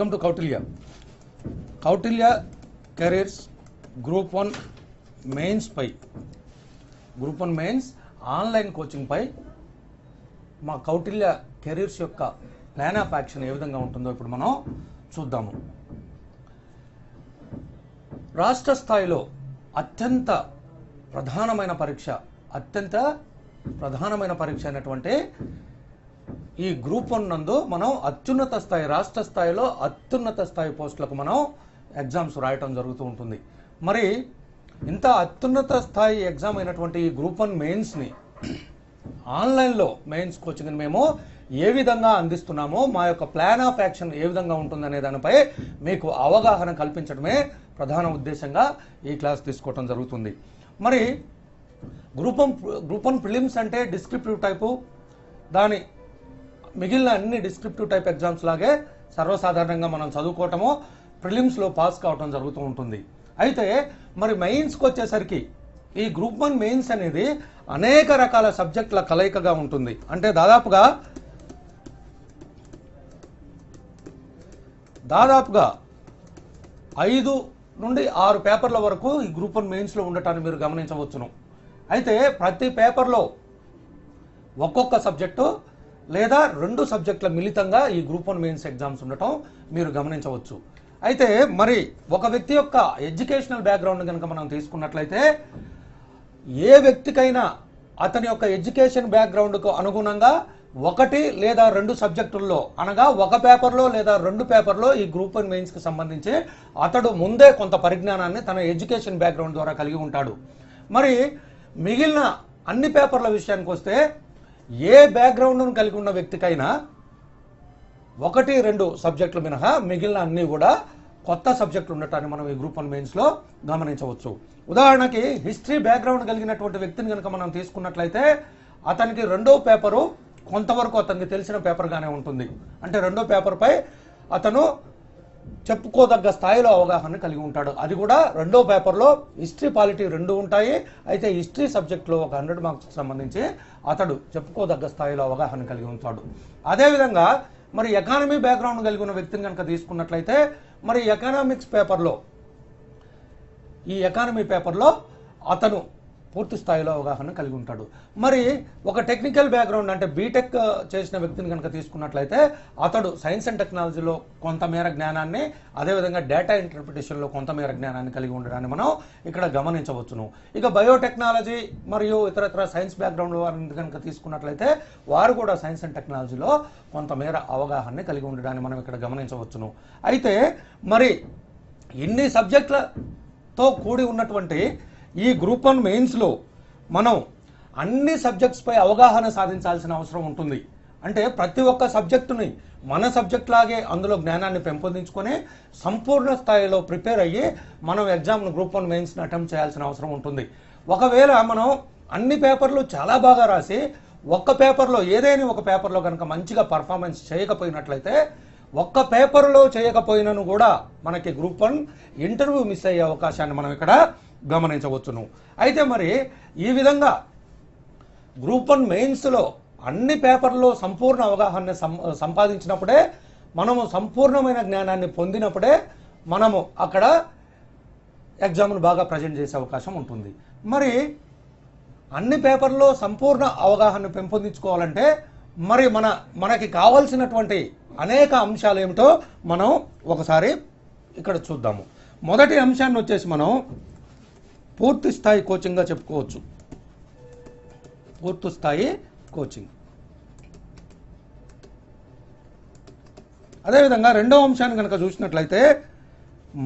Welcome to Kautilya careers group 1 mains పై group 1 mains online coaching పై మా కౌటిల్య కెరీర్స్ యొక్క ప్లాన్ ఆఫ్ యాక్షన్ ఏ విధంగా ఉంటుందో ఇప్పుడు మనం చూద్దాము. రాష్ట్ర స్థాయిలో అత్యంత ప్రధానమైన పరీక్ష అయినటువంటి ఈ గ్రూప్ 1 నందు మనం అత్యున్నత స్థాయి రాష్ట్ర స్థాయిలో అత్యున్నత స్థాయి పోస్టులకు మనం ఎగ్జామ్స్ రాయటం జరుగుతూ ఉంటుంది. మరి ఇంత అత్యున్నత స్థాయి ఎగ్జామ్ అయినటువంటి ఈ గ్రూప్ 1 మెయిన్స్ని ఆన్లైన్లో మెయిన్స్ కోచింగ్ని మేము ఏ విధంగా అందిస్తున్నామో, మా యొక్క ప్లాన్ ఆఫ్ యాక్షన్ ఏ విధంగా ఉంటుందనే దానిపై మీకు అవగాహన కల్పించడమే ప్రధాన ఉద్దేశంగా ఈ క్లాస్ తీసుకోవటం జరుగుతుంది. మరి గ్రూప్ 1 ప్రిలిమ్స్ అంటే డిస్క్రిప్టివ్ టైపు, దాని మిగిలిన అన్ని డిస్క్రిప్టివ్ టైప్ ఎగ్జామ్స్ లాగే సర్వసాధారణంగా మనం చదువుకోవటము, ప్రిలిమ్స్లో పాస్ కావటం జరుగుతూ ఉంటుంది. అయితే మరి మెయిన్స్కి వచ్చేసరికి ఈ గ్రూప్ 1 మెయిన్స్ అనేది అనేక రకాల సబ్జెక్టుల కలయికగా ఉంటుంది. అంటే దాదాపుగా 5 నుండి 6 పేపర్ల వరకు ఈ గ్రూప్ 1 మెయిన్స్లో ఉండటాన్ని మీరు గమనించవచ్చును. అయితే ప్రతి పేపర్లో ఒక్కొక్క సబ్జెక్టు లేదా 2 సబ్జెక్టుల మిళితంగా ఈ గ్రూప్ 1 మెయిన్స్ ఎగ్జామ్స్ ఉండటం మీరు గమనించవచ్చు. అయితే మరి ఒక వ్యక్తి యొక్క ఎడ్యుకేషనల్ బ్యాక్గ్రౌండ్ కనుక మనం తీసుకున్నట్లయితే ఏ వ్యక్తికైనా అతని యొక్క ఎడ్యుకేషన్ బ్యాక్గ్రౌండ్కు అనుగుణంగా 1 లేదా 2 సబ్జెక్టుల్లో, అనగా ఒక పేపర్లో లేదా 2 పేపర్లో ఈ గ్రూప్ 1 మెయిన్స్కి సంబంధించి అతడు ముందే కొంత పరిజ్ఞానాన్ని తన ఎడ్యుకేషన్ బ్యాక్గ్రౌండ్ ద్వారా కలిగి ఉంటాడు. మరి మిగిలిన అన్ని పేపర్ల విషయానికి వస్తే ఏ బ్యాక్గ్రౌండ్ను కలిగి ఉన్న వ్యక్తికైనా 1-2 సబ్జెక్టులు మినహా మిగిలిన అన్నీ కూడా కొత్త సబ్జెక్టులు ఉండటాన్ని మనం ఈ గ్రూప్ 1 మెయిన్స్లో గమనించవచ్చు. ఉదాహరణకి హిస్టరీ బ్యాక్గ్రౌండ్ కలిగినటువంటి వ్యక్తిని కనుక మనం తీసుకున్నట్లయితే అతనికి 2వ పేపరు కొంతవరకు అతనికి తెలిసిన పేపర్గానే ఉంటుంది. అంటే 2వ పేపర్పై అతను చెప్పుకోదగ్గ స్థాయిలో అవగాహన కలిగి ఉంటాడు. అది కూడా 2వ పేపర్లో హిస్టరీ పాలిటీ 2 ఉంటాయి. అయితే హిస్టరీ సబ్జెక్ట్లో ఒక 100 మార్క్స్కి సంబంధించి అతడు చెప్పుకోదగ్గ స్థాయిలో అవగాహన కలిగి ఉంటాడు. అదేవిధంగా మరి ఎకానమీ బ్యాక్గ్రౌండ్ కలిగి ఉన్న వ్యక్తిని కనుక తీసుకున్నట్లయితే మరి ఈ ఎకానమీ పేపర్లో అతను పూర్తి స్థాయిలో అవగాహన కలిగి ఉంటాడు. మరి ఒక టెక్నికల్ బ్యాక్గ్రౌండ్ అంటే బీటెక్ చేసిన వ్యక్తిని కనుక తీసుకున్నట్లయితే అతడు సైన్స్ అండ్ టెక్నాలజీలో కొంతమేర జ్ఞానాన్ని, అదేవిధంగా డేటా ఇంటర్ప్రిటేషన్లో కొంతమేర జ్ఞానాన్ని కలిగి ఉండడాన్ని మనం ఇక్కడ గమనించవచ్చును. ఇక బయోటెక్నాలజీ మరియు ఇతరత్ర సైన్స్ బ్యాక్గ్రౌండ్ వారిని కనుక తీసుకున్నట్లయితే వారు కూడా సైన్స్ అండ్ టెక్నాలజీలో కొంతమేర అవగాహనని కలిగి ఉండడాన్ని మనం ఇక్కడ గమనించవచ్చును. అయితే మరి ఇన్ని సబ్జెక్టులతో కూడి ఉన్నటువంటి ఈ గ్రూప్ 1 మెయిన్స్లో మనం అన్ని సబ్జెక్ట్స్పై అవగాహన సాధించాల్సిన అవసరం ఉంటుంది. అంటే ప్రతి ఒక్క సబ్జెక్టుని మన సబ్జెక్ట్ లాగే అందులో జ్ఞానాన్ని పెంపొందించుకొని సంపూర్ణ స్థాయిలో ప్రిపేర్ అయ్యి మనం ఎగ్జామ్ను గ్రూప్ 1 మెయిన్స్ని అటెంప్ట్ చేయాల్సిన అవసరం ఉంటుంది. ఒకవేళ మనం అన్ని పేపర్లు చాలా బాగా రాసి ఏదైనా ఒక పేపర్లో కనుక మంచిగా పర్ఫార్మెన్స్ చేయకపోయినట్లయితే, ఒక్క పేపర్లో చేయకపోయినను కూడా మనకి గ్రూప్ 1 ఇంటర్వ్యూ మిస్ అయ్యే అవకాశాన్ని మనం ఇక్కడ గమనించవచ్చును. అయితే మరి ఈ విధంగా గ్రూప్ 1 మెయిన్స్లో అన్ని పేపర్లో సంపూర్ణ అవగాహన సంపాదించినప్పుడే, మనము సంపూర్ణమైన జ్ఞానాన్ని పొందినప్పుడే మనము అక్కడ ఎగ్జామ్ను బాగా ప్రజెంట్ చేసే అవకాశం ఉంటుంది. మరి అన్ని పేపర్లో సంపూర్ణ అవగాహన పెంపొందించుకోవాలంటే మరి మనకి కావాల్సినటువంటి అనేక అంశాలు ఏమిటో మనం ఒకసారి ఇక్కడ చూద్దాము. మొదటి అంశాన్ని వచ్చేసి మనం పూర్తి స్థాయి కోచింగ్గా చెప్పుకోవచ్చు. పూర్తి స్థాయి కోచింగ్. అదేవిధంగా రెండవ అంశాన్ని కనుక చూసినట్లయితే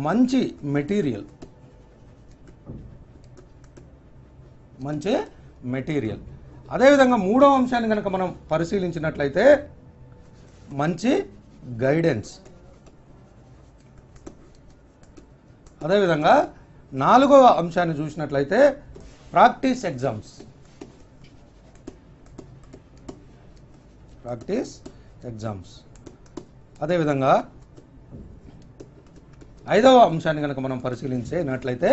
మంచి మెటీరియల్. అదేవిధంగా మూడవ అంశాన్ని కనుక మనం పరిశీలించినట్లయితే మంచి గైడెన్స్. అదేవిధంగా 4వ అంశాన్ని చూసినట్లయితే ప్రాక్టీస్ ఎగ్జామ్స్. అదేవిధంగా 5వ అంశాన్ని కనుక మనం పరిశీలించినట్లయితే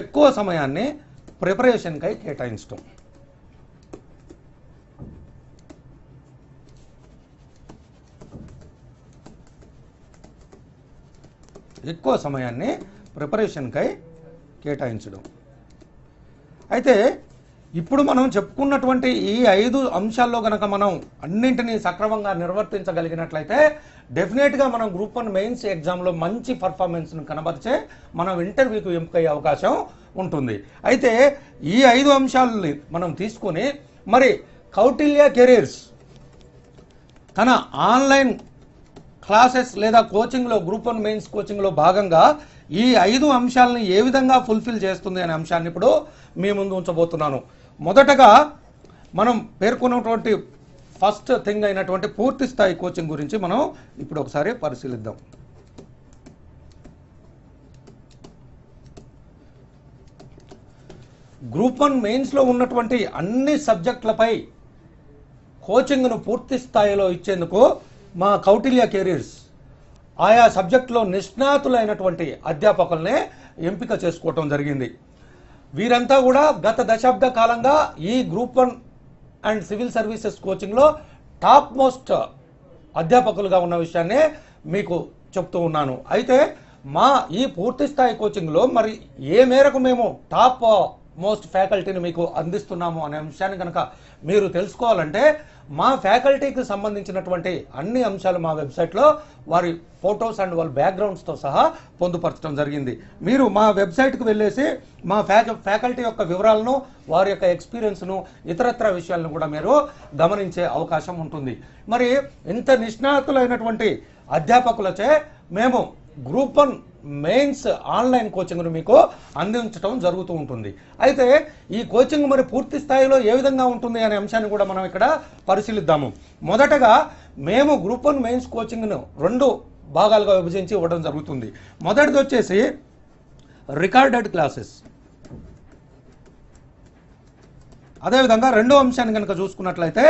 ఎక్కువ సమయాన్ని ప్రిపరేషన్కై కేటాయించడం. ఎక్కువ సమయాన్ని ప్రిపరేషన్కై కేటాయించడం. అయితే ఇప్పుడు మనం చెప్పుకున్నటువంటి ఈ 5 అంశాల్లో కనుక మనం అన్నింటినీ సక్రమంగా నిర్వర్తించగలిగినట్లయితే డెఫినెట్గా మనం గ్రూప్ 1 మెయిన్స్ ఎగ్జామ్లో మంచి పర్ఫార్మెన్స్ను కనబరిచే మనం ఇంటర్వ్యూకి ఎంపికయ్యే అవకాశం ఉంటుంది. అయితే ఈ 5 అంశాలని మనం తీసుకొని మరి కౌటిల్య కెరీర్స్ తన ఆన్లైన్ క్లాసెస్ లేదా కోచింగ్లో గ్రూప్ 1 మెయిన్స్ కోచింగ్లో భాగంగా ఈ 5 అంశాలను ఏ విధంగా ఫుల్ఫిల్ చేస్తుంది అనే అంశాన్ని ఇప్పుడు మీ ముందు ఉంచబోతున్నాను. మొదటగా మనం పేర్కొన్నటువంటి ఫస్ట్ థింగ్ అయినటువంటి పూర్తి స్థాయి కోచింగ్ గురించి మనం ఇప్పుడు ఒకసారి పరిశీలిద్దాం. గ్రూప్ 1 మెయిన్స్లో ఉన్నటువంటి అన్ని సబ్జెక్టులపై కోచింగ్ను పూర్తి స్థాయిలో ఇచ్చేందుకు మా కౌటిల్య కెరీర్స్ ఆయా సబ్జెక్టులో నిష్ణాతులైనటువంటి అధ్యాపకులనే ఎంపిక చేసుకోవటం జరిగింది. వీరంతా కూడా గత దశాబ్ద కాలంగా ఈ గ్రూప్ 1 అండ్ సివిల్ సర్వీసెస్ కోచింగ్లో టాప్ మోస్ట్ అధ్యాపకులుగా ఉన్న విషయాన్ని మీకు చెప్తూ ఉన్నాను. అయితే మా ఈ పూర్తి స్థాయి కోచింగ్లో మరి ఏ మేరకు మేము టాప్ మోస్ట్ ఫ్యాకల్టీని మీకు అందిస్తున్నాము అనే అంశాన్ని కనుక మీరు తెలుసుకోవాలంటే మా ఫ్యాకల్టీకి సంబంధించినటువంటి అన్ని అంశాలు మా వెబ్సైట్లో వారి ఫొటోస్ అండ్ వాళ్ళ బ్యాక్గ్రౌండ్స్తో సహా పొందుపరచడం జరిగింది. మీరు మా వెబ్సైట్కి వెళ్ళేసి మా ఫ్యాకల్టీ యొక్క వివరాలను వారి యొక్క ఎక్స్పీరియన్స్ను ఇతరత్ర విషయాలను కూడా మీరు గమనించే అవకాశం ఉంటుంది. మరి ఇంత నిష్ణాతులైనటువంటి అధ్యాపకులచే మేము గ్రూప్ 1 మెయిన్స్ ఆన్లైన్ కోచింగ్ను మీకు అందించడం జరుగుతూ ఉంటుంది. అయితే ఈ కోచింగ్ మరి పూర్తి స్థాయిలో ఏ విధంగా ఉంటుంది అనే అంశాన్ని కూడా మనం ఇక్కడ పరిశీలిద్దాము. మొదటగా మేము గ్రూప్ 1 మెయిన్స్ కోచింగ్ను 2 భాగాలుగా విభజించి ఇవ్వడం జరుగుతుంది. మొదటిది వచ్చేసి రికార్డెడ్ క్లాసెస్, అదేవిధంగా రెండో అంశాన్ని కనుక చూసుకున్నట్లయితే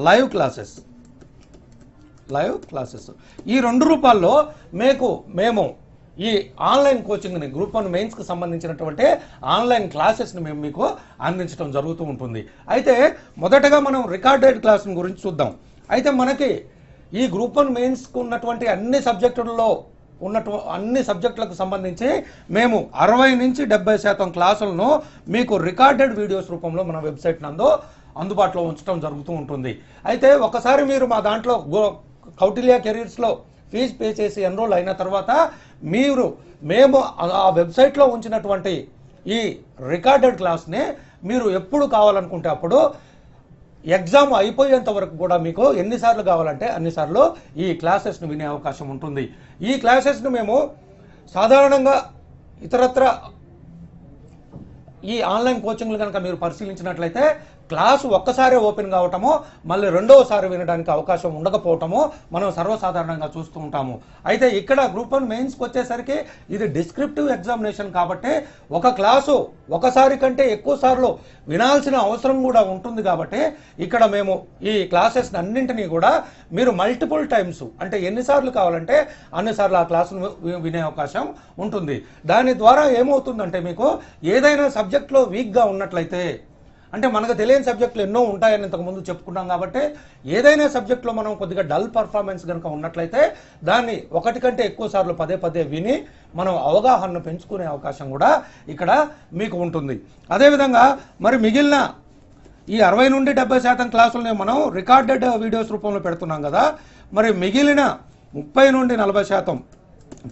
లైవ్ క్లాసెస్. ఈ 2 రూపాల్లో మేము ఈ ఆన్లైన్ కోచింగ్ని గ్రూప్ 1 మెయిన్స్కి సంబంధించినటువంటి ఆన్లైన్ క్లాసెస్ని మేము మీకు అందించడం జరుగుతూ ఉంటుంది. అయితే మొదటగా మనం రికార్డెడ్ క్లాస్ గురించి చూద్దాం. అయితే మనకి ఈ గ్రూప్ 1 మెయిన్స్కి ఉన్నటువంటి అన్ని సబ్జెక్టులకు సంబంధించి మేము 60 నుంచి 70% క్లాసులను మీకు రికార్డెడ్ వీడియోస్ రూపంలో మన వెబ్సైట్ నందు అందుబాటులో ఉంచడం జరుగుతూ ఉంటుంది. అయితే ఒకసారి మీరు మా దాంట్లో కౌటిల్య కెరీర్స్లో ఫీజు పే చేసి ఎన్రోల్ అయిన తర్వాత మేము ఆ వెబ్సైట్లో ఉంచినటువంటి ఈ రికార్డెడ్ క్లాస్ని మీరు ఎప్పుడు కావాలనుకుంటే అప్పుడు ఎగ్జామ్ అయిపోయేంత వరకు కూడా మీకు ఎన్నిసార్లు కావాలంటే అన్నిసార్లు ఈ క్లాసెస్ను వినే అవకాశం ఉంటుంది. ఈ క్లాసెస్ను మేము సాధారణంగా ఇతరత్ర ఈ ఆన్లైన్ కోచింగ్లు కనుక మీరు పరిశీలించినట్లయితే క్లాసు ఒక్కసారి ఓపెన్ కావటము మళ్ళీ రెండవసారి వినడానికి అవకాశం ఉండకపోవటము మనం సర్వసాధారణంగా చూస్తూ ఉంటాము. అయితే ఇక్కడ గ్రూప్ 1 మెయిన్స్కి వచ్చేసరికి ఇది డిస్క్రిప్టివ్ ఎగ్జామినేషన్ కాబట్టి ఒక క్లాసు ఒకసారి కంటే ఎక్కువ సార్లు వినాల్సిన అవసరం కూడా ఉంటుంది. కాబట్టి ఇక్కడ మేము ఈ క్లాసెస్ అన్నింటినీ కూడా మీరు మల్టిపుల్ టైమ్స్ అంటే ఎన్నిసార్లు కావాలంటే అన్నిసార్లు ఆ క్లాసును వినే అవకాశం ఉంటుంది. దాని ద్వారా ఏమవుతుందంటే మీకు ఏదైనా సబ్జెక్ట్లో వీక్గా ఉన్నట్లయితే అంటే మనకు తెలియని సబ్జెక్టులు ఎన్నో ఉంటాయని ఇంతకుముందు చెప్పుకున్నాం కాబట్టి ఏదైనా సబ్జెక్టులో మనం కొద్దిగా డల్ పర్ఫార్మెన్స్ కనుక ఉన్నట్లయితే దాన్ని 1 కంటే ఎక్కువ సార్లు పదే విని మనం అవగాహనను పెంచుకునే అవకాశం కూడా ఇక్కడ మీకు ఉంటుంది. అదేవిధంగా మరి మిగిలిన ఈ 60 నుండి 70% క్లాసులని మనం రికార్డెడ్ వీడియోస్ రూపంలో పెడుతున్నాం కదా, మరి మిగిలిన 30 నుండి 40%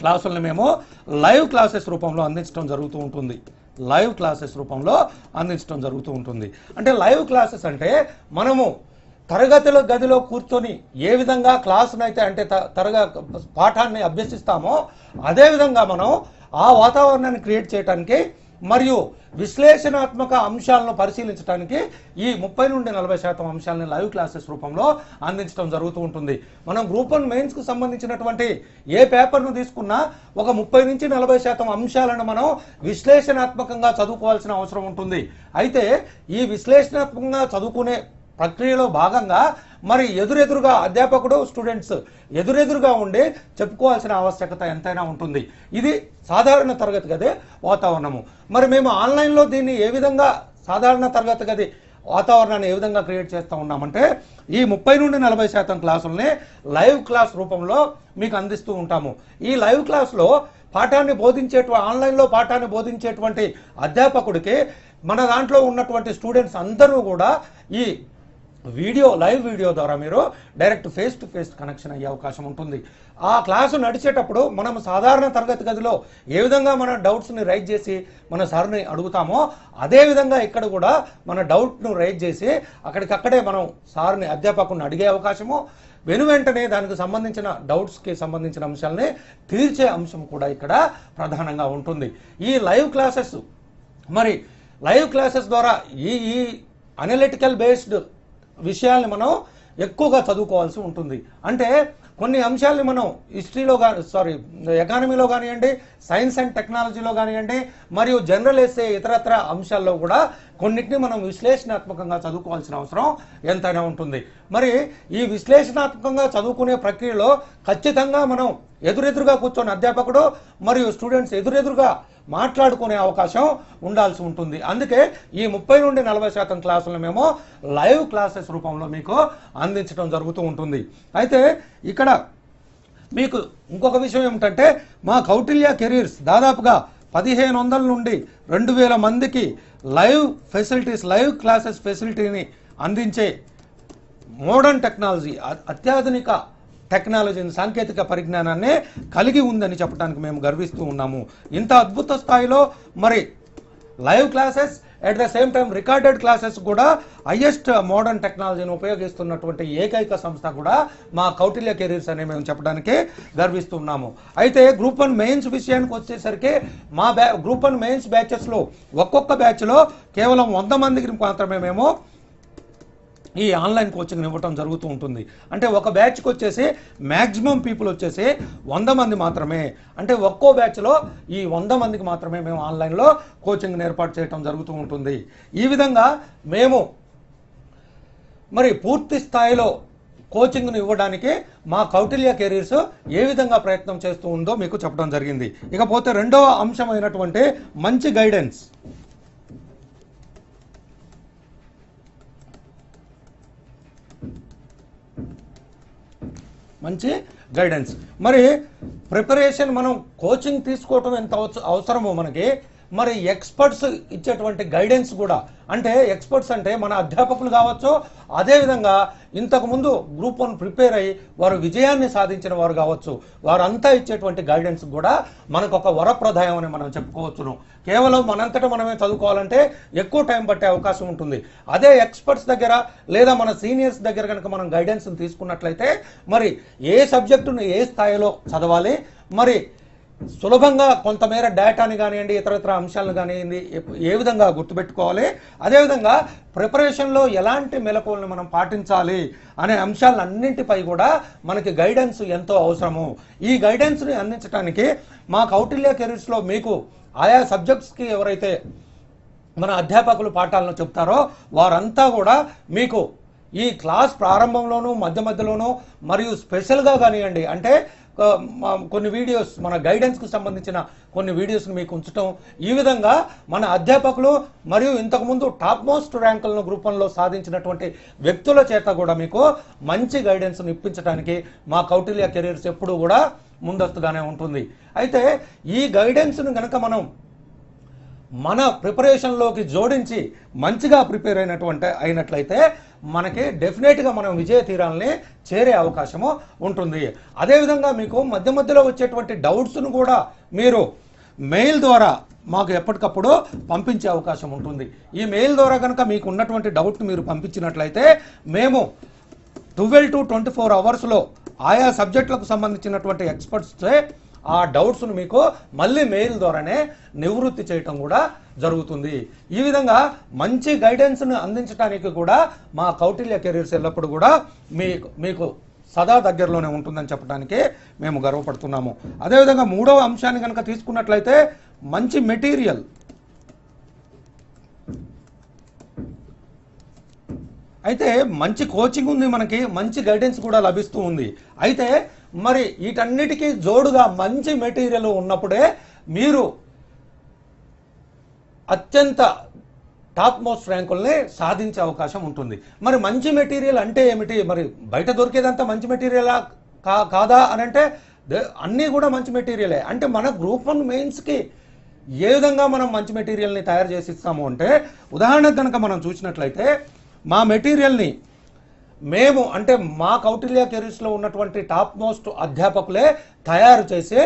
క్లాసులను మేము లైవ్ క్లాసెస్ రూపంలో అందించడం జరుగుతూ ఉంటుంది. అంటే లైవ్ క్లాసెస్ అంటే మనము గదిలో కూర్చొని ఏ విధంగా క్లాసును అయితే అంటే పాఠాన్ని అభ్యసిస్తామో అదేవిధంగా మనం ఆ వాతావరణాన్ని క్రియేట్ చేయడానికి మరియు విశ్లేషణాత్మక అంశాలను పరిశీలించడానికి ఈ 30 నుండి 40% అంశాలను లైవ్ క్లాసెస్ రూపంలో అందించడం జరుగుతూ ఉంటుంది. మనం గ్రూప్ 1 మెయిన్స్కు సంబంధించినటువంటి ఏ పేపర్ను తీసుకున్నా ఒక 30 నుంచి 40% అంశాలను మనం విశ్లేషణాత్మకంగా చదువుకోవాల్సిన అవసరం ఉంటుంది. అయితే ఈ విశ్లేషణాత్మకంగా చదువుకునే ప్రక్రియలో భాగంగా మరి ఎదురెదురుగా అధ్యాపకుడు స్టూడెంట్స్ ఎదురెదురుగా ఉండి చెప్పుకోవాల్సిన ఆవశ్యకత ఎంతైనా ఉంటుంది. ఇది సాధారణ తరగతి గది వాతావరణము. మరి మేము ఆన్లైన్లో దీన్ని ఏ విధంగా సాధారణ తరగతి గది వాతావరణాన్ని ఏ విధంగా క్రియేట్ చేస్తూ ఉన్నామంటే ఈ 30 నుండి 40% క్లాసుల్ని లైవ్ క్లాస్ రూపంలో మీకు అందిస్తూ ఉంటాము. ఈ లైవ్ క్లాస్లో పాఠాన్ని ఆన్లైన్లో పాఠాన్ని బోధించేటువంటి అధ్యాపకుడికి మన దాంట్లో ఉన్నటువంటి స్టూడెంట్స్ అందరూ కూడా ఈ లైవ్ వీడియో ద్వారా మీరు direct face to face connection అయ్యే అవకాశం ఉంటుంది. ఆ క్లాసు నడిచేటప్పుడు మనం సాధారణ తరగతి గదిలో ఏ విధంగా మన డౌట్స్ని రైజ్ చేసి మన సార్ని అడుగుతామో అదే విధంగా ఇక్కడ కూడా మన డౌట్ను రైజ్ చేసి అక్కడికక్కడే మనం సార్ని అధ్యాపకుడిని అడిగే అవకాశము, వెంటనే దానికి సంబంధించిన డౌట్స్కి సంబంధించిన అంశాలని తీర్చే అంశం కూడా ఇక్కడ ప్రధానంగా ఉంటుంది. ఈ లైవ్ క్లాసెస్ ద్వారా ఈ అనలిటికల్ బేస్డ్ విషయాల్ని మనం ఎక్కువగా చదువుకోవాల్సి ఉంటుంది. అంటే కొన్ని అంశాలని మనం ఎకానమీలో కానివ్వండి, సైన్స్ అండ్ టెక్నాలజీలో కానివ్వండి, మరియు జనరల్ ఎస్సే ఇతరత్ర అంశాల్లో కూడా కొన్నిటిని మనం విశ్లేషణాత్మకంగా చదువుకోవాల్సిన అవసరం ఎంతైనా ఉంటుంది. మరి ఈ విశ్లేషణాత్మకంగా చదువుకునే ప్రక్రియలో ఖచ్చితంగా మనం ఎదురెదురుగా కూర్చొని అధ్యాపకుడు మరియు స్టూడెంట్స్ ఎదురెదురుగా మాట్లాడుకునే అవకాశం ఉండాల్సి ఉంటుంది. అందుకే ఈ 30 నుండి 40% క్లాసులను మేము లైవ్ క్లాసెస్ రూపంలో మీకు అందించడం జరుగుతూ ఉంటుంది. అయితే ఇక్కడ మీకు ఇంకొక విషయం ఏమిటంటే, మా కౌటిల్య కెరీర్స్ దాదాపుగా 1500 నుండి 2000 మందికి లైవ్ క్లాసెస్ ఫెసిలిటీని అందించే మోడర్న్ టెక్నాలజీ, అత్యాధునిక టెక్నాలజీని, సాంకేతిక పరిజ్ఞానాన్ని కలిగి ఉందని చెప్పడానికి మేము గర్విస్తూ ఉన్నాము. ఇంత అద్భుత స్థాయిలో మరి live classes at the same time recorded classes కూడా హైయెస్ట్ మోడర్న్ టెక్నాలజీని ఉపయోగిస్తున్నటువంటి ఏకైక సంస్థ కూడా మా కౌటిల్య కెరీర్స్ అని మేము చెప్పడానికి గర్విస్తున్నాము. అయితే గ్రూప్ 1 మెయిన్స్ విషయానికి వచ్చేసరికి మా గ్రూప్ 1 మెయిన్స్ బ్యాచెస్లో ఒక్కొక్క బ్యాచ్లో కేవలం 100 మందికి మాత్రమే మేము ఈ ఆన్లైన్ కోచింగ్ ఇవ్వటం జరుగుతూ ఉంటుంది. అంటే ఒక బ్యాచ్కి వచ్చేసి మ్యాక్సిమం పీపుల్ వచ్చేసి 100 మంది మాత్రమే. అంటే ఒక్కో బ్యాచ్లో ఈ 100 మందికి మాత్రమే మేము ఆన్లైన్లో కోచింగ్ని ఏర్పాటు చేయడం జరుగుతూ ఉంటుంది. ఈ విధంగా మేము మరి పూర్తి స్థాయిలో కోచింగ్ను ఇవ్వడానికి మా కౌటిల్య కెరీర్స్ ఏ విధంగా ప్రయత్నం చేస్తూ ఉందో మీకు చెప్పడం జరిగింది. ఇకపోతే రెండవ అంశమైనటువంటి మంచి గైడెన్స్. మరి ప్రిపరేషన్, మనం కోచింగ్ తీసుకోవటం ఎంత అవసరమో మనకి, మరి ఎక్స్పర్ట్స్ ఇచ్చేటువంటి గైడెన్స్ కూడా, అంటే ఎక్స్పర్ట్స్ అంటే మన అధ్యాపకులు కావచ్చు, అదేవిధంగా ఇంతకుముందు గ్రూప్ 1 ప్రిపేర్ అయ్యి వారు విజయాన్ని సాధించిన వారు కావచ్చు, వారంతా ఇచ్చేటువంటి గైడెన్స్ కూడా మనకు ఒక వరప్రదాయం అని మనం చెప్పుకోవచ్చును. కేవలం మనంతటా మనమే చదువుకోవాలంటే ఎక్కువ టైం పట్టే అవకాశం ఉంటుంది. అదే ఎక్స్పర్ట్స్ దగ్గర లేదా మన సీనియర్స్ దగ్గర కనుక మనం గైడెన్స్ని తీసుకున్నట్లయితే మరి ఏ సబ్జెక్టును ఏ స్థాయిలో చదవాలి, మరి సులభంగా కొంతమేర డేటాని కానివ్వండి, ఇతరత్ర అంశాలను కానివ్వండి ఏ విధంగా గుర్తుపెట్టుకోవాలి, అదేవిధంగా ప్రిపరేషన్లో ఎలాంటి మెలకువలను మనం పాటించాలి అనే అంశాలన్నింటిపై కూడా మనకి గైడెన్స్ ఎంతో అవసరము. ఈ గైడెన్స్ని అందించడానికి మా కౌటిల్య కెరీర్స్లో మీకు ఆయా సబ్జెక్ట్స్కి ఎవరైతే మన అధ్యాపకులు పాఠాలను చెప్తారో వారంతా కూడా మీకు ఈ క్లాస్ ప్రారంభంలోనూ మధ్యలోనూ మరియు స్పెషల్గా కానివ్వండి, అంటే కొన్ని వీడియోస్, మన గైడెన్స్కి సంబంధించిన కొన్ని వీడియోస్ని మీకు ఉంచడం, ఈ విధంగా మన అధ్యాపకులు మరియు ఇంతకుముందు టాప్ మోస్ట్ ర్యాంకులను గ్రూప్ 1లో సాధించినటువంటి వ్యక్తుల చేత కూడా మీకు మంచి గైడెన్స్ని ఇప్పించడానికి మా కౌటిల్య కెరీర్స్ ఎప్పుడూ కూడా ముందస్తుగానే ఉంటుంది. అయితే ఈ గైడెన్స్ను కనుక మనం మన ప్రిపరేషన్లోకి జోడించి మంచిగా ప్రిపేర్ అయినట్లయితే మనకి డెఫినెట్గా మనం విజయ తీరాలని చేరే అవకాశము ఉంటుంది. అదేవిధంగా మీకు మధ్యలో వచ్చేటువంటి డౌట్స్ను కూడా మీరు మెయిల్ ద్వారా మాకు ఎప్పటికప్పుడు పంపించే అవకాశం ఉంటుంది. ఈ మెయిల్ ద్వారా కనుక మీకు ఉన్నటువంటి డౌట్ని మీరు పంపించినట్లయితే మేము 12 to 24 అవర్స్లో ఆయా సబ్జెక్టులకు సంబంధించినటువంటి ఎక్స్పర్ట్స్తో ఆ డౌట్స్ను మీకు మళ్ళీ మెయిల్ ద్వారానే నివృత్తి చేయటం కూడా జరుగుతుంది. ఈ విధంగా మంచి గైడెన్స్ను అందించడానికి కూడా మా కౌటిల్య కెరీర్స్ ఎల్లప్పుడు కూడా మీకు సదా దగ్గరలోనే ఉంటుందని చెప్పడానికి మేము గర్వపడుతున్నాము. అదేవిధంగా మూడవ అంశాన్ని కనుక తీసుకున్నట్లయితే మంచి మెటీరియల్. అయితే మంచి కోచింగ్ ఉంది, మనకి మంచి గైడెన్స్ కూడా లభిస్తూ ఉంది. అయితే మరి వీటన్నిటికీ జోడుగా మంచి మెటీరియల్ ఉన్నప్పుడే మీరు అత్యంత టాప్ మోస్ట్ ర్యాంకుల్ని సాధించే అవకాశం ఉంటుంది. మరి మంచి మెటీరియల్ అంటే ఏమిటి? మరి బయట దొరికేదంతా మంచి మెటీరియల్ కాదా అని అంటే అన్నీ కూడా మంచి మెటీరియలే. అంటే మన గ్రూప్ 1 మెయిన్స్కి ఏ విధంగా మనం మంచి మెటీరియల్ని తయారు చేసి ఇస్తాము అంటే, ఉదాహరణకు కనుక మనం చూసినట్లయితే మా మెటీరియల్ని మేము అంటే మా కౌటిల్య కెరీర్స్లో ఉన్నటువంటి టాప్ మోస్ట్ అధ్యాపకులే తయారు చేసి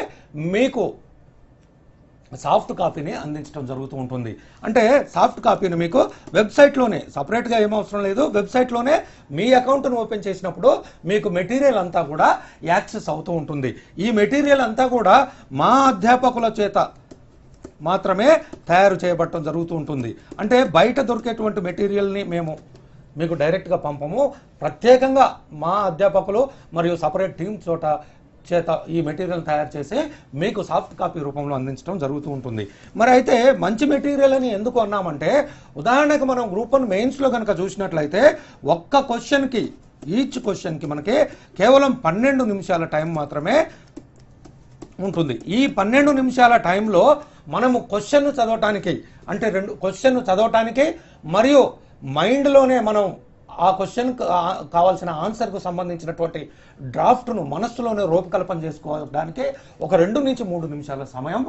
మీకు సాఫ్ట్ కాపీని అందించడం జరుగుతూ ఉంటుంది. అంటే సాఫ్ట్ కాపీని మీకు వెబ్సైట్లోనే, సపరేట్గా ఏమవసరం లేదు, వెబ్సైట్లోనే మీ అకౌంట్ను ఓపెన్ చేసినప్పుడు మీకు మెటీరియల్ అంతా కూడా యాక్సెస్ అవుతూ ఉంటుంది. ఈ మెటీరియల్ అంతా కూడా మా అధ్యాపకుల చేత మాత్రమే తయారు చేయబడటం జరుగుతూ ఉంటుంది. అంటే బయట దొరికేటువంటి మెటీరియల్ని మేము మీకు డైరెక్ట్గా పంపము, ప్రత్యేకంగా మా అధ్యాపకులు మరియు సపరేట్ టీమ్ చేత ఈ మెటీరియల్ తయారు చేసి మీకు సాఫ్ట్ కాపీ రూపంలో అందించడం జరుగుతూ ఉంటుంది. మరి అయితే మంచి మెటీరియల్ అని ఎందుకు అన్నామంటే, ఉదాహరణకు మనం గ్రూప్ 1 మెయిన్స్లో కనుక చూసినట్లయితే ఒక్క క్వశ్చన్కి, ఈచ్ క్వశ్చన్కి మనకి కేవలం 12 నిమిషాల టైం మాత్రమే ఉంటుంది. ఈ 12 నిమిషాల టైంలో మనము క్వశ్చన్ చదవటానికి, అంటే 2 క్వశ్చన్ చదవటానికి మరియు మైండ్లోనే మనం ఆ క్వశ్చన్ కావాల్సిన ఆన్సర్కు సంబంధించినటువంటి డ్రాఫ్ట్ను మనస్సులోనే రూపకల్పన చేసుకోవడానికి ఒక 2 నుంచి 3 నిమిషాల సమయం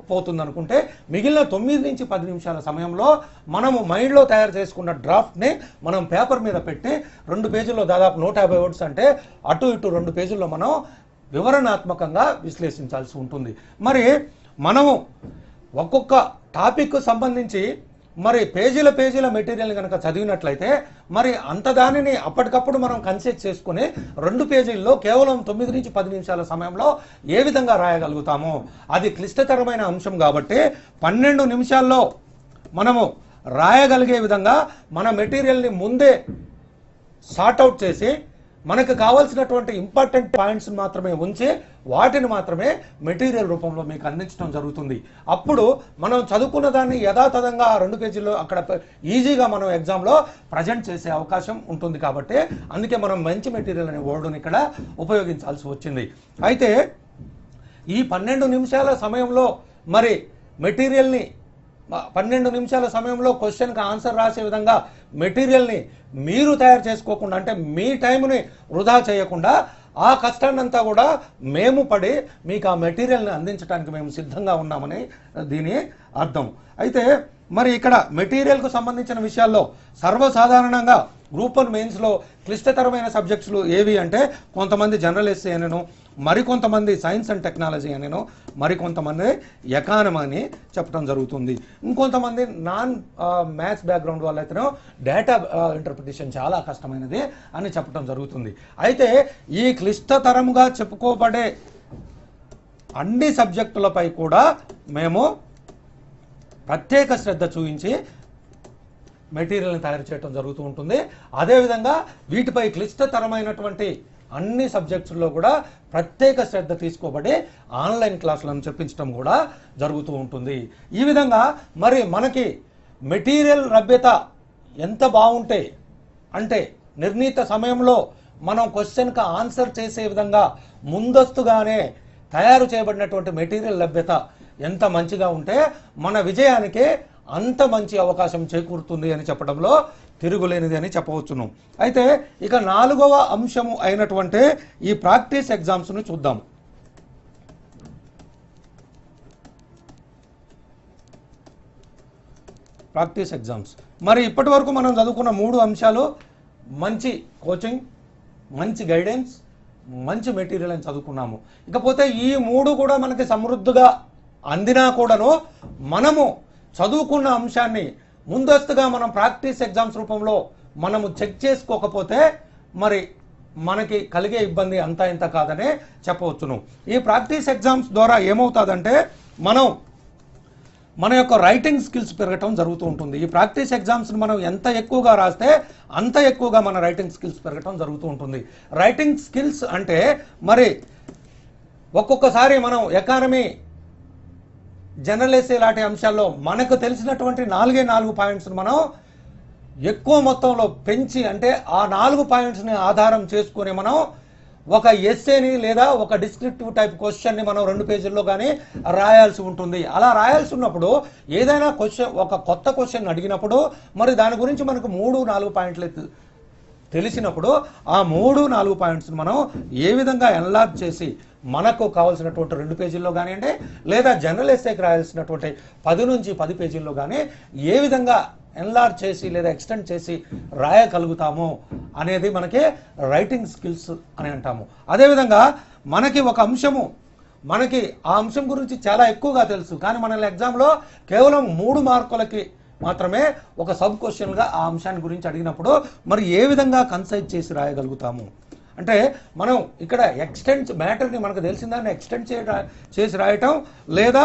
పోతుందనుకుంటే, మిగిలిన 9 నుంచి 10 నిమిషాల సమయంలో మనము మైండ్లో తయారు చేసుకున్న డ్రాఫ్ట్ని మనం పేపర్ మీద పెట్టి 2 పేజీల్లో దాదాపు 150 వర్డ్స్ అంటే అటు ఇటు 2 పేజీల్లో మనం వివరణాత్మకంగా విశ్లేషించాల్సి ఉంటుంది. మరి మనము ఒక్కొక్క టాపిక్ సంబంధించి మరి పేజీల మెటీరియల్ కనుక చదివినట్లయితే మరి అంత దానిని అప్పటికప్పుడు మనం కన్సెట్ చేసుకుని 2 పేజీల్లో కేవలం 9 నుంచి 10 నిమిషాల సమయంలో ఏ విధంగా రాయగలుగుతామో అది క్లిష్టతరమైన అంశం కాబట్టి 12 నిమిషాల్లో మనము రాయగలిగే విధంగా మన మెటీరియల్ని ముందే సార్ట్అవుట్ చేసి మనకు కావాల్సినటువంటి ఇంపార్టెంట్ పాయింట్స్ మాత్రమే ఉంచి వాటిని మాత్రమే మెటీరియల్ రూపంలో మీకు అందించడం జరుగుతుంది. అప్పుడు మనం చదువుకున్న దాన్ని యథాతథంగా 2 పేజీల్లో అక్కడ ఈజీగా మనం ఎగ్జామ్లో ప్రజెంట్ చేసే అవకాశం ఉంటుంది. కాబట్టి అందుకే మనం మంచి మెటీరియల్ అనే వర్డ్ని ఇక్కడ ఉపయోగించాల్సి వచ్చింది. అయితే ఈ 12 నిమిషాల సమయంలో మరి మెటీరియల్ని 12 నిమిషాల సమయంలో క్వశ్చన్కి ఆన్సర్ రాసే విధంగా మెటీరియల్ని మీరు తయారు చేసుకోకుండా, అంటే మీ టైంని వృధా చేయకుండా ఆ కష్టాన్నంతా కూడా మేము పడి మీకు ఆ మెటీరియల్ని అందించడానికి మేము సిద్ధంగా ఉన్నామని దీని అర్థం. అయితే మరి ఇక్కడ మెటీరియల్కు సంబంధించిన విషయాల్లో సర్వసాధారణంగా గ్రూప్ 1 మెయిన్స్లో క్లిష్టతరమైన సబ్జెక్ట్స్లు ఏవి అంటే, కొంతమంది జనరల్ ఎస్సీ అనను, మరికొంతమంది సైన్స్ అండ్ టెక్నాలజీ అనను, మరికొంతమంది ఎకానమీ అని చెప్పడం జరుగుతుంది. ఇంకొంతమంది నాన్ మ్యాథ్స్ బ్యాక్గ్రౌండ్ వాళ్ళైతేనో డేటా ఇంటర్ప్రిటేషన్ చాలా కష్టమైనది అని చెప్పడం జరుగుతుంది. అయితే ఈ క్లిష్టతరంగా చెప్పుకోబడే అన్ని సబ్జెక్టులపై కూడా మేము ప్రత్యేక శ్రద్ధ చూపించి మెటీరియల్ని తయారు చేయడం జరుగుతూ ఉంటుంది. అదేవిధంగా వీటిపై క్లిష్టతరమైనటువంటి అన్ని సబ్జెక్ట్స్లో కూడా ప్రత్యేక శ్రద్ధ తీసుకోబడి ఆన్లైన్ క్లాసులను చెప్పించడం కూడా జరుగుతూ ఉంటుంది. ఈ విధంగా మరి మనకి మెటీరియల్ లభ్యత ఎంత బాగుంటే, అంటే నిర్ణీత సమయంలో మనం క్వశ్చన్కి ఆన్సర్ చేసే విధంగా ముందస్తుగానే తయారు చేయబడినటువంటి మెటీరియల్ లభ్యత ఎంత మంచిగా ఉంటే మన విజయానికి అంత మంచి అవకాశం చేకూరుతుంది అని చెప్పడంలో తిరుగులేనిది అని చెప్పవచ్చును. అయితే ఇక 4వ అంశము అయినటువంటి ఈ ప్రాక్టీస్ ఎగ్జామ్స్ను చూద్దాం. ప్రాక్టీస్ ఎగ్జామ్స్ మరి ఇప్పటి వరకు మనం చదువుకున్న 3 అంశాలు మంచి కోచింగ్, మంచి గైడెన్స్, మంచి మెటీరియల్ అని చదువుకున్నాము. ఇకపోతే ఈ 3 కూడా మనకి సమృద్ధిగా అందినా కూడాను మనము చదువుకున్న అంశాన్ని ముందస్తుగా మనం ప్రాక్టీస్ ఎగ్జామ్స్ రూపంలో మనము చెక్ చేసుకోకపోతే మరి మనకి కలిగే ఇబ్బంది అంతా ఇంత కాదనే చెప్పవచ్చును. ఈ ప్రాక్టీస్ ఎగ్జామ్స్ ద్వారా ఏమవుతుందంటే మన యొక్క రైటింగ్ స్కిల్స్ పెరగటం జరుగుతూ ఉంటుంది. ఈ ప్రాక్టీస్ ఎగ్జామ్స్ని మనం ఎంత ఎక్కువగా రాస్తే అంత ఎక్కువగా మన రైటింగ్ స్కిల్స్ పెరగటం జరుగుతూ ఉంటుంది. రైటింగ్ స్కిల్స్ అంటే మరి ఒక్కొక్కసారి మనం ఎకానమీ, జనరల్ ఎస్సీ లాంటి అంశాల్లో మనకు తెలిసినటువంటి 4 పాయింట్స్ మనం ఎక్కువ మొత్తంలో పెంచి, అంటే ఆ 4 పాయింట్స్ని ఆధారం చేసుకుని మనం ఒక ఎస్సేని లేదా ఒక డిస్క్రిప్టివ్ టైప్ క్వశ్చన్ని మనం 2 పేజీల్లో కానీ రాయాల్సి ఉంటుంది. అలా రాయాల్సి ఉన్నప్పుడు ఏదైనా క్వశ్చన్, ఒక కొత్త క్వశ్చన్ అడిగినప్పుడు మరి దాని గురించి మనకు 3-4 పాయింట్లు తెలిసినప్పుడు ఆ 3-4 పాయింట్స్ని మనం ఏ విధంగా ఎన్లార్జ్ చేసి మనకు కావాల్సినటువంటి 2 పేజీల్లో కానివ్వండి, లేదా జనరల్ ఎస్సేకి రాయాల్సినటువంటి 10 నుంచి 10 పేజీల్లో కానీ ఏ విధంగా ఎన్లార్జ్ చేసి లేదా ఎక్స్టెండ్ చేసి రాయగలుగుతాము అనేది మనకి రైటింగ్ స్కిల్స్ అని అంటాము. అదేవిధంగా మనకి ఒక అంశము, మనకి ఆ అంశం గురించి చాలా ఎక్కువగా తెలుసు, కానీ మనల్ని ఎగ్జామ్లో కేవలం 3 మార్కులకి మాత్రమే ఒక సబ్ క్వశ్చన్గా ఆ అంశాన్ని గురించి అడిగినప్పుడు మరి ఏ విధంగా కన్సైజ్ చేసి రాయగలుగుతాము అంటే, మనం ఇక్కడ ఎక్స్టెండ్ మ్యాటర్ని మనకు తెలిసిన దాన్ని ఎక్స్టెండ్ చేసి రాయటం లేదా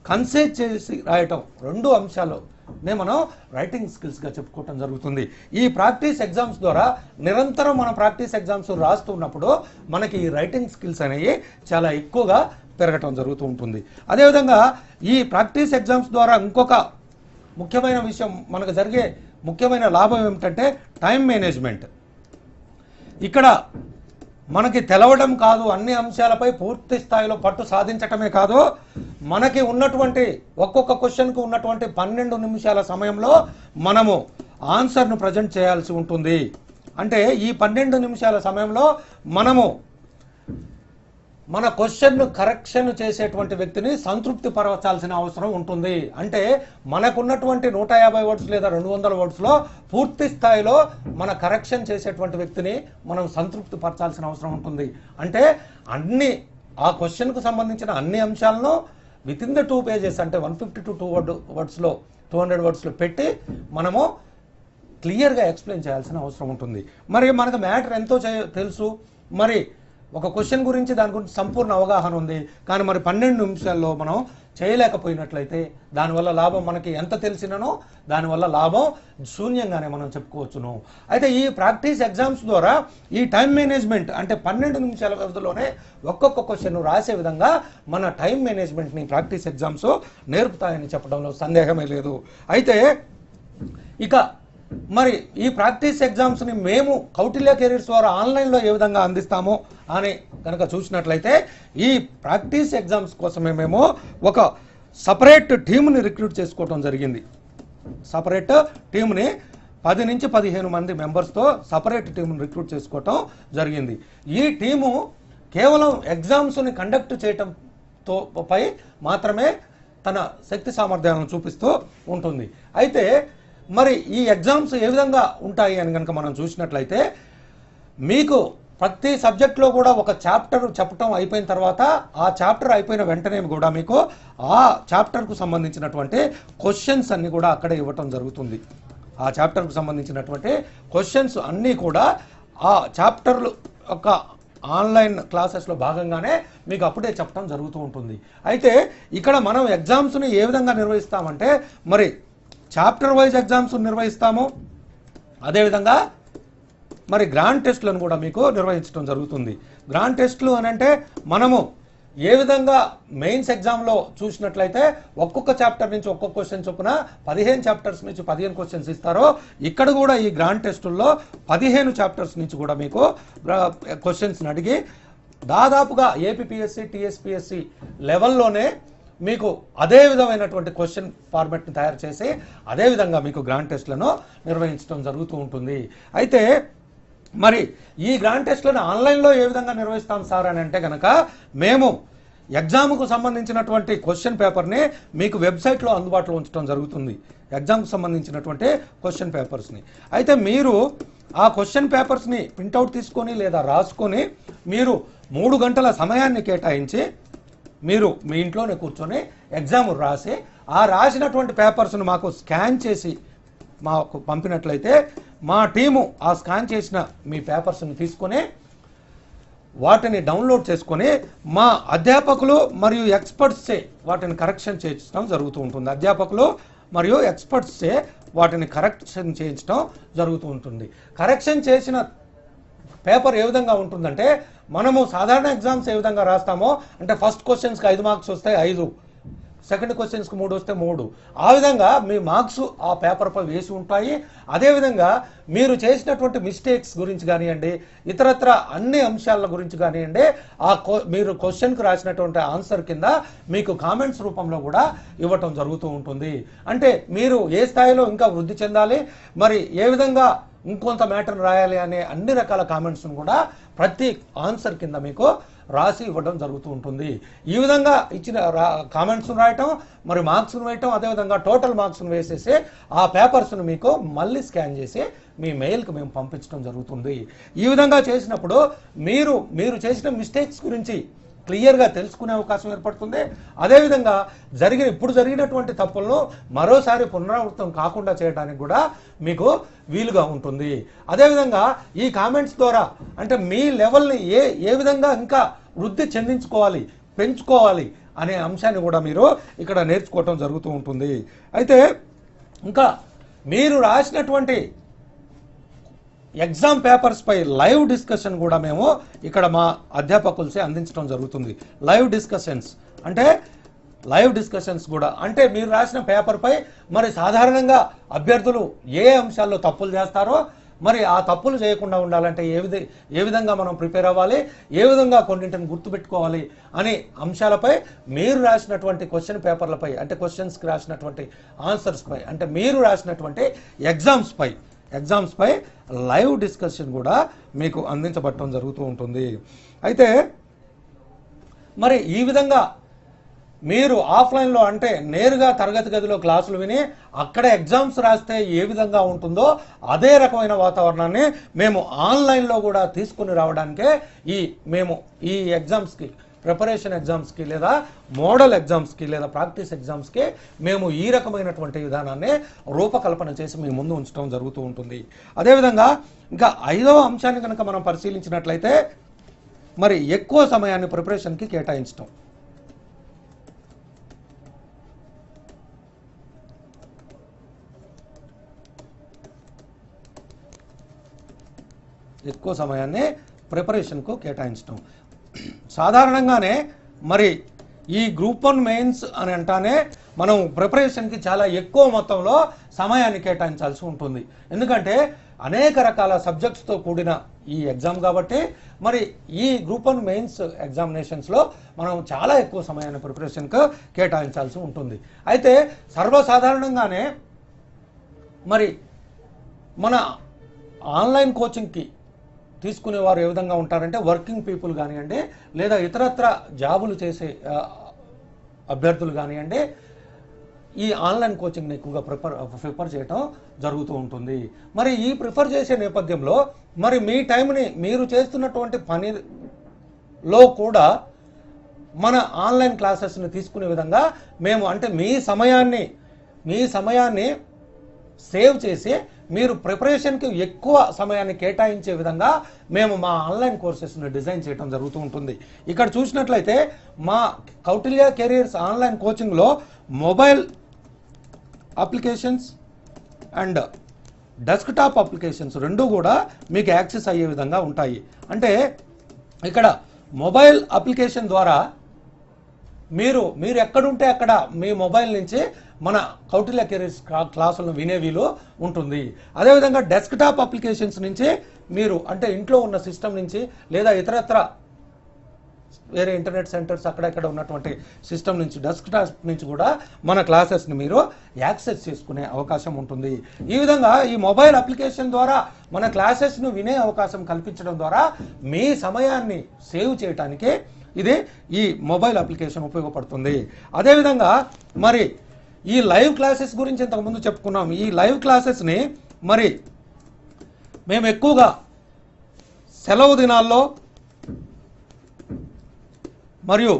కన్సైజ్ చేసి రాయటం 2 అంశాలునే మనం రైటింగ్ స్కిల్స్గా చెప్పుకోవటం జరుగుతుంది. ఈ ప్రాక్టీస్ ఎగ్జామ్స్ ద్వారా నిరంతరం మనం ప్రాక్టీస్ ఎగ్జామ్స్ రాస్తున్నప్పుడు మనకి ఈ రైటింగ్ స్కిల్స్ అనేవి చాలా ఎక్కువగా పెరగటం జరుగుతూ ఉంటుంది. అదేవిధంగా ఈ ప్రాక్టీస్ ఎగ్జామ్స్ ద్వారా ఇంకొక ముఖ్యమైన విషయం, మనకు జరిగే ముఖ్యమైన లాభం ఏమిటంటే టైం మేనేజ్మెంట్. ఇక్కడ మనకి తెలవడం కాదు, అన్ని అంశాలపై పూర్తి స్థాయిలో పట్టు సాధించటమే కాదు, మనకి ఉన్నటువంటి ఒక్కొక్క క్వశ్చన్కు ఉన్నటువంటి 12 నిమిషాల సమయంలో మనము ఆన్సర్ను ప్రజెంట్ చేయాల్సి ఉంటుంది. అంటే ఈ 12 నిమిషాల సమయంలో మనము మన క్వశ్చన్ను కరెక్షన్ చేసేటువంటి వ్యక్తిని సంతృప్తి పరచాల్సిన అవసరం ఉంటుంది. అంటే మనకున్నటువంటి 150 వర్డ్స్ లేదా 200 వర్డ్స్లో పూర్తి స్థాయిలో మన కరెక్షన్ చేసేటువంటి వ్యక్తిని మనం సంతృప్తి పరచాల్సిన అవసరం ఉంటుంది. అంటే ఆ క్వశ్చన్కు సంబంధించిన అన్ని అంశాలను విత్ ఇన్ ద 2 పేజెస్ అంటే 150 to 200 వర్డ్స్లో పెట్టి మనము క్లియర్గా ఎక్స్ప్లెయిన్ చేయాల్సిన అవసరం ఉంటుంది. మరి మనకు మ్యాటర్ ఎంతో తెలుసు, మరి ఒక క్వశ్చన్ గురించి దాని గురించి సంపూర్ణ అవగాహన ఉంది, కానీ మరి 12 నిమిషాల్లో మనం చేయలేకపోయినట్లయితే దానివల్ల లాభం, మనకి ఎంత తెలిసిననో దానివల్ల లాభం శూన్యంగానే మనం చెప్పుకోవచ్చును. అయితే ఈ ప్రాక్టీస్ ఎగ్జామ్స్ ద్వారా ఈ టైం మేనేజ్మెంట్ అంటే 12 నిమిషాల వ్యవధిలోనే ఒక్కొక్క క్వశ్చన్ రాసే విధంగా మన టైం మేనేజ్మెంట్ని ప్రాక్టీస్ ఎగ్జామ్స్ నేర్పుతాయని చెప్పడంలో సందేహమే లేదు. అయితే ఇక మరి ఈ ప్రాక్టీస్ ఎగ్జామ్స్ని మేము కౌటిల్య కెరీర్స్ ద్వారా ఆన్లైన్లో ఏ విధంగా అందిస్తామో అని కనుక చూసినట్లయితే, ఈ ప్రాక్టీస్ ఎగ్జామ్స్ కోసమే మేము ఒక సపరేట్ టీమ్ని రిక్రూట్ చేసుకోవడం జరిగింది. సపరేట్ టీమ్ని 10 నుంచి 15 మంది మెంబర్స్తో సపరేట్ టీమ్ని రిక్రూట్ చేసుకోవటం జరిగింది. ఈ టీము కేవలం ఎగ్జామ్స్ని కండక్ట్ చేయటంతో పై మాత్రమే తన శక్తి సామర్థ్యాలను చూపిస్తూ ఉంటుంది. అయితే మరి ఈ ఎగ్జామ్స్ ఏ విధంగా ఉంటాయి అని కనుక మనం చూసినట్లయితే, మీకు ప్రతి సబ్జెక్ట్లో కూడా ఒక చాప్టర్ చెప్పటం అయిపోయిన తర్వాత ఆ చాప్టర్ అయిపోయిన వెంటనే కూడా మీకు ఆ చాప్టర్కు సంబంధించినటువంటి క్వశ్చన్స్ అన్నీ కూడా అక్కడే ఇవ్వటం జరుగుతుంది. ఆ చాప్టర్కు సంబంధించినటువంటి క్వశ్చన్స్ అన్నీ కూడా ఆ చాప్టర్లు యొక్క ఆన్లైన్ క్లాసెస్లో భాగంగానే మీకు అప్పుడే చెప్పడం జరుగుతూ ఉంటుంది. అయితే ఇక్కడ మనం ఎగ్జామ్స్ని ఏ విధంగా నిర్వహిస్తామంటే, మరి చాప్టర్ వైజ్ ఎగ్జామ్స్ నిర్వహిస్తాము, అదేవిధంగా మరి గ్రాండ్ టెస్ట్లను కూడా మీకు నిర్వహించడం జరుగుతుంది. గ్రాండ్ టెస్ట్లు అని అంటే మనము ఏ విధంగా మెయిన్స్ ఎగ్జామ్లో చూసినట్లయితే ఒక్కొక్క చాప్టర్ నుంచి ఒక్కొక్క క్వశ్చన్ చొప్పున 15 చాప్టర్స్ నుంచి 15 క్వశ్చన్స్ ఇస్తారో, ఇక్కడ కూడా ఈ గ్రాండ్ టెస్టుల్లో 15 చాప్టర్స్ నుంచి కూడా మీకు క్వశ్చన్స్ని అడిగి దాదాపుగా ఏపీపీఎస్సీ టీఎస్పీఎస్సీ లెవెల్లోనే మీకు అదే విధమైనటువంటి క్వశ్చన్ ఫార్మాట్ని తయారు చేసి అదే విధంగా మీకు గ్రాండ్ టెస్ట్లను నిర్వహించడం జరుగుతూ ఉంటుంది. అయితే మరి ఈ గ్రాండ్ టెస్ట్లను ఆన్లైన్లో ఏ విధంగా నిర్వహిస్తాం సార్ అని అంటే కనుక, మేము ఎగ్జామ్కు సంబంధించినటువంటి క్వశ్చన్ పేపర్ని మీకు వెబ్సైట్లో అందుబాటులో ఉంచడం జరుగుతుంది. ఎగ్జామ్కి సంబంధించినటువంటి క్వశ్చన్ పేపర్స్ని అయితే మీరు ఆ క్వశ్చన్ పేపర్స్ని ప్రింట్అవుట్ తీసుకొని లేదా రాసుకొని మీరు 3 గంటల సమయాన్ని కేటాయించి మీరు మీ ఇంట్లోనే కూర్చొని ఎగ్జామ్ రాసి ఆ రాసినటువంటి పేపర్స్ను మాకు స్కాన్ చేసి మాకు పంపినట్లయితే మా టీము ఆ స్కాన్ చేసిన మీ పేపర్స్ని తీసుకొని వాటిని డౌన్లోడ్ చేసుకొని మా అధ్యాపకులు మరియు ఎక్స్పర్ట్సే వాటిని కరెక్షన్ చేయించడం జరుగుతూ ఉంటుంది. అధ్యాపకులు మరియు ఎక్స్పర్ట్సే వాటిని కరెక్షన్ చేయించడం జరుగుతూ ఉంటుంది. కరెక్షన్ చేసిన పేపర్ ఏ విధంగా ఉంటుందంటే, మనము సాధారణ ఎగ్జామ్స్ ఏ విధంగా రాస్తామో అంటే ఫస్ట్ క్వశ్చన్స్కి 5 మార్క్స్ వస్తాయి 5, సెకండ్ క్వశ్చన్స్కి 3 వస్తే 3, ఆ విధంగా మీ మార్క్స్ ఆ పేపర్పై వేసి ఉంటాయి. అదేవిధంగా మీరు చేసినటువంటి మిస్టేక్స్ గురించి కానివ్వండి, ఇతరత్ర అన్ని అంశాల గురించి కానివ్వండి, మీరు క్వశ్చన్కి రాసినటువంటి ఆన్సర్ కింద మీకు కామెంట్స్ రూపంలో కూడా ఇవ్వటం జరుగుతూ ఉంటుంది. అంటే మీరు ఏ స్థాయిలో ఇంకా వృద్ధి చెందాలి, మరి ఏ విధంగా ఇంకొంత మ్యాటర్ని రాయాలి అనే అన్ని రకాల కామెంట్స్ను కూడా ప్రతి ఆన్సర్ కింద మీకు రాసి ఇవ్వడం జరుగుతూ ఉంటుంది. ఈ విధంగా ఇచ్చిన కామెంట్స్ను రాయటం, మరి మార్క్స్ను వేయటం, అదేవిధంగా టోటల్ మార్క్స్ను వేసేసి ఆ పేపర్స్ను మీకు మళ్ళీ స్కాన్ చేసి మీ మెయిల్కి మేము పంపించడం జరుగుతుంది. ఈ విధంగా చేసినప్పుడు మీరు చేసిన మిస్టేక్స్ గురించి క్లియర్గా తెలుసుకునే అవకాశం ఏర్పడుతుంది. అదేవిధంగా ఇప్పుడు జరిగినటువంటి తప్పులను మరోసారి పునరావృతం కాకుండా చేయడానికి కూడా మీకు వీలుగా ఉంటుంది. అదేవిధంగా ఈ కామెంట్స్ ద్వారా అంటే మీ లెవెల్ని ఏ విధంగా ఇంకా వృద్ధి చెందించుకోవాలి, పెంచుకోవాలి అనే అంశాన్ని కూడా మీరు ఇక్కడ నేర్చుకోవటం జరుగుతూ ఉంటుంది. అయితే ఇంకా మీరు రాసినటువంటి ఎగ్జామ్ పేపర్స్పై లైవ్ డిస్కషన్ కూడా మేము ఇక్కడ మా అధ్యాపకులచే అందించడం జరుగుతుంది. లైవ్ డిస్కషన్స్ కూడా అంటే మీరు రాసిన పేపర్పై మరి సాధారణంగా అభ్యర్థులు ఏ అంశాల్లో తప్పులు చేస్తారో, మరి ఆ తప్పులు చేయకుండా ఉండాలంటే ఏ విధంగా మనం ప్రిపేర్ అవ్వాలి, ఏ విధంగా కొన్నింటిని గుర్తుపెట్టుకోవాలి అనే అంశాలపై మీరు రాసినటువంటి క్వశ్చన్ పేపర్లపై అంటే క్వశ్చన్స్కి రాసినటువంటి ఆన్సర్స్పై అంటే మీరు రాసినటువంటి ఎగ్జామ్స్పై లైవ్ డిస్కషన్ కూడా మీకు అందించబడటం జరుగుతూ ఉంటుంది. అయితే మరి ఈ విధంగా మీరు ఆఫ్లైన్లో అంటే నేరుగా తరగతి గదిలో క్లాసులు విని అక్కడ ఎగ్జామ్స్ రాస్తే ఏ విధంగా ఉంటుందో అదే రకమైన వాతావరణాన్ని మేము ఆన్లైన్లో కూడా తీసుకుని రావడానికే మేము ఈ ఎగ్జామ్స్కి ప్రిపరేషన్ ఎగ్జామ్స్కి లేదా మోడల్ ఎగ్జామ్స్కి లేదా ప్రాక్టీస్ ఎగ్జామ్స్కి మేము ఈ రకమైనటువంటి విధానాన్ని రూపకల్పన చేసి మీ ముందు ఉంచడం జరుగుతూ ఉంటుంది. అదేవిధంగా ఇంకా 5వ అంశాన్ని కనుక మనం పరిశీలించినట్లయితే మరి ఎక్కువ సమయాన్ని ప్రిపరేషన్కి కేటాయించడం. ఎక్కువ సమయాన్ని ప్రిపరేషన్కు కేటాయించడం. సాధారణంగానే మరి ఈ గ్రూప్ 1 మెయిన్స్ అని అంటానే మనం ప్రిపరేషన్కి చాలా ఎక్కువ మొత్తంలో సమయాన్ని కేటాయించాల్సి ఉంటుంది. ఎందుకంటే అనేక రకాల సబ్జెక్ట్స్తో కూడిన ఈ ఎగ్జామ్ కాబట్టి మరి ఈ గ్రూప్ 1 మెయిన్స్ ఎగ్జామినేషన్స్లో మనం చాలా ఎక్కువ సమయాన్ని ప్రిపరేషన్కు కేటాయించాల్సి ఉంటుంది. అయితే సర్వసాధారణంగానే మరి మన ఆన్లైన్ కోచింగ్కి తీసుకునేవారు ఏ విధంగా ఉంటారంటే వర్కింగ్ పీపుల్ కానివ్వండి లేదా ఇతరత్ర జాబులు చేసే అభ్యర్థులు కానివ్వండి ఈ ఆన్లైన్ కోచింగ్ని ఎక్కువగా ప్రిఫర్ చేయటం జరుగుతూ ఉంటుంది. మరి ఈ ప్రిఫర్ చేసే నేపథ్యంలో మరి మీ టైంని మీరు చేస్తున్నటువంటి పనిలో కూడా మన ఆన్లైన్ క్లాసెస్ని తీసుకునే విధంగా మేము అంటే మీ సమయాన్ని సేవ్ చేసి మీరు ప్రిపరేషన్కి ఎక్కువ సమయాన్ని కేటాయించే విధంగా మేము మా ఆన్లైన్ కోర్సెస్ని డిజైన్ చేయడం జరుగుతూ ఉంటుంది. ఇక్కడ చూసినట్లయితే మా కౌటిల్య కెరియర్స్ ఆన్లైన్ కోచింగ్లో mobile applications and desktop applications రెండు కూడా మీకు యాక్సెస్ అయ్యే విధంగా ఉంటాయి. అంటే ఇక్కడ మొబైల్ అప్లికేషన్ ద్వారా మీరు ఎక్కడుంటే అక్కడ మీ మొబైల్ నుంచి మన కౌటిల్య కెరీర్స్ క్లాసులను వినే వీలు ఉంటుంది. అదేవిధంగా డెస్క్టాప్ అప్లికేషన్స్ నుంచి మీరు అంటే ఇంట్లో ఉన్న సిస్టమ్ నుంచి లేదా ఇతరత్ర వేరే ఇంటర్నెట్ సెంటర్స్ అక్కడెక్కడ ఉన్నటువంటి సిస్టమ్ నుంచి డెస్క్టాప్ నుంచి కూడా మన క్లాసెస్ని మీరు యాక్సెస్ చేసుకునే అవకాశం ఉంటుంది. ఈ విధంగా ఈ మొబైల్ అప్లికేషన్ ద్వారా మన క్లాసెస్ను వినే అవకాశం కల్పించడం ద్వారా మీ సమయాన్ని సేవ్ చేయడానికి ఇది ఈ మొబైల్ అప్లికేషన్ ఉపయోగపడుతుంది. అదేవిధంగా మరి ఈ లైవ్ క్లాసెస్ గురించి ఇంతకుముందు చెప్పుకున్నాం. ఈ లైవ్ క్లాసెస్ని మరి మేము ఎక్కువగా సెలవు దినాల్లో మరియు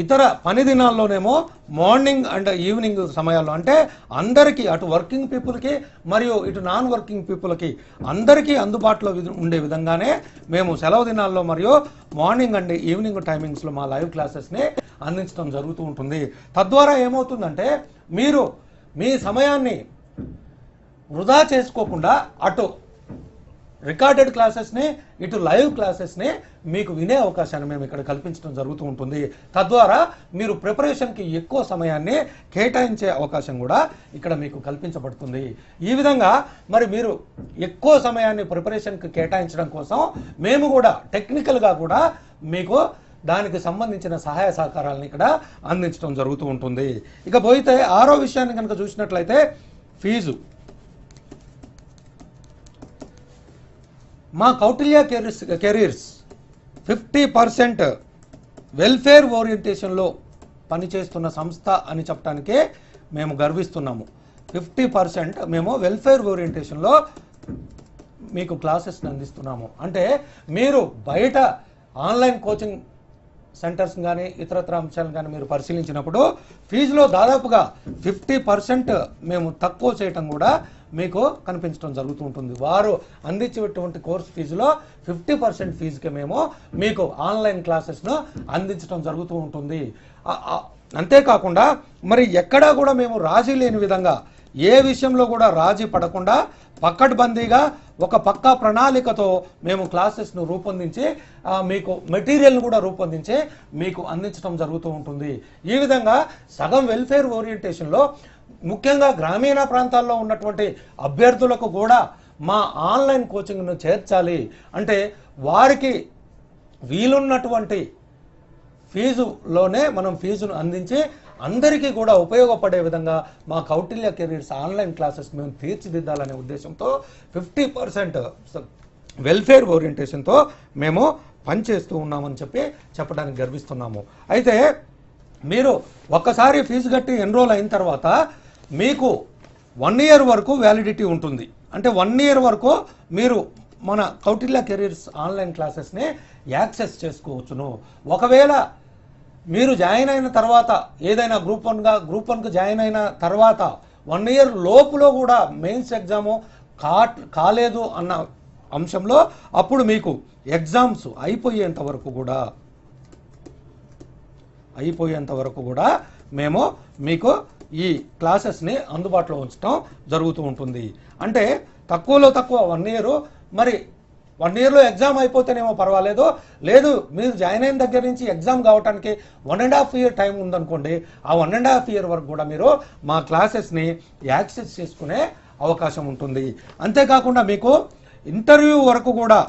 ఇతర పని దినాల్లోనేమో మార్నింగ్ అండ్ ఈవినింగ్ సమయాల్లో అంటే అందరికీ అటు వర్కింగ్ పీపుల్కి మరియు ఇటు నాన్ వర్కింగ్ పీపుల్కి అందరికీ అందుబాటులో ఉండే విధంగానే మేము సెలవు దినాల్లో మరియు మార్నింగ్ అండ్ ఈవినింగ్ టైమింగ్స్లో మా లైవ్ క్లాసెస్ని అందించడం జరుగుతూ ఉంటుంది. తద్వారా ఏమవుతుందంటే మీరు మీ సమయాన్ని వృధా చేసుకోకుండా అటు రికార్డెడ్ క్లాసెస్ని ఇటు లైవ్ క్లాసెస్ని మీకు వినే అవకాశాన్ని మేము ఇక్కడ కల్పించడం జరుగుతూ ఉంటుంది. తద్వారా మీరు ప్రిపరేషన్కి ఎక్కువ సమయాన్ని కేటాయించే అవకాశం కూడా ఇక్కడ మీకు కల్పించబడుతుంది. ఈ విధంగా మరి మీరు ఎక్కువ సమయాన్ని ప్రిపరేషన్కి కేటాయించడం కోసం మేము కూడా టెక్నికల్గా కూడా మీకు దానికి సంబంధించిన సహాయ సహకారాలను ఇక్కడ అందించడం జరుగుతూ ఉంటుంది. ఇక పోయితే 6వ విషయాన్ని కనుక చూసినట్లయితే ఫీజు. మా కౌటిల్య కెరీర్స్ 50% వెల్ఫేర్ ఓరియంటేషన్లో పనిచేస్తున్న సంస్థ అని చెప్పడానికే మేము గర్విస్తున్నాము. 50% మేము వెల్ఫేర్ ఓరియంటేషన్లో మీకు క్లాసెస్ని అందిస్తున్నాము. అంటే మీరు బయట ఆన్లైన్ కోచింగ్ సెంటర్స్ కానీ ఇతరత్ర అంశాలను కానీ మీరు పరిశీలించినప్పుడు ఫీజులో దాదాపుగా 50% మేము తక్కువ చేయటం కూడా మీకు కనిపించడం జరుగుతూ ఉంటుంది. వారు అందించేటువంటి కోర్సు ఫీజులో 50% ఫీజుకి మేము మీకు ఆన్లైన్ క్లాసెస్ను అందించడం జరుగుతూ ఉంటుంది. అంతేకాకుండా మరి ఎక్కడా కూడా మేము రాజీ లేని విధంగా ఏ విషయంలో కూడా రాజీ పడకుండా పక్కడ్బందీగా ఒక పక్కా ప్రణాళికతో మేము క్లాసెస్ను రూపొందించి మీకు మెటీరియల్ను కూడా రూపొందించి మీకు అందించడం జరుగుతూ ఉంటుంది. ఈ విధంగా సగం వెల్ఫేర్ ఓరియంటేషన్లో ముఖ్యంగా గ్రామీణ ప్రాంతాల్లో ఉన్నటువంటి అభ్యర్థులకు కూడా మా ఆన్లైన్ కోచింగ్ను చేర్చాలి అంటే వారికి వీలున్నటువంటి ఫీజులోనే మనం ఫీజును అందించి అందరికీ కూడా ఉపయోగపడే విధంగా మా కౌటిల్య కెరీర్స్ ఆన్లైన్ క్లాసెస్ మేము తీర్చిదిద్దాలనే ఉద్దేశంతో 50% వెల్ఫేర్ ఓరియంటేషన్తో మేము పనిచేస్తూ ఉన్నామని చెప్పడానికి గర్విస్తున్నాము. అయితే మీరు ఒక్కసారి ఫీజు కట్టి ఎన్రోల్ అయిన తర్వాత మీకు 1 year వరకు వ్యాలిడిటీ ఉంటుంది. అంటే 1 year వరకు మీరు మన కౌటిల్య కెరీర్స్ ఆన్లైన్ క్లాసెస్ని యాక్సెస్ చేసుకోవచ్చును. ఒకవేళ మీరు జాయిన్ అయిన తర్వాత ఏదైనా గ్రూప్ 1కు జాయిన్ అయిన తర్వాత 1 year లోపులో కూడా మెయిన్స్ ఎగ్జాము కాలేదు అన్న అంశంలో అప్పుడు మీకు ఎగ్జామ్స్ అయిపోయేంత వరకు కూడా మేము మీకు ఈ క్లాసెస్ని అందుబాటులో ఉంచడం జరుగుతూ ఉంటుంది. అంటే తక్కువలో తక్కువ 1 year, మరి 1 yearలో ఎగ్జామ్ అయిపోతేనేమో పర్వాలేదు, లేదు మీరు జాయిన్ అయిన దగ్గర నుంచి ఎగ్జామ్ కావడానికి 1.5 year టైం ఉందనుకోండి, ఆ 1.5 year వరకు కూడా మీరు మా క్లాసెస్ని యాక్సెస్ చేసుకునే అవకాశం ఉంటుంది. అంతేకాకుండా మీకు ఇంటర్వ్యూ వరకు కూడా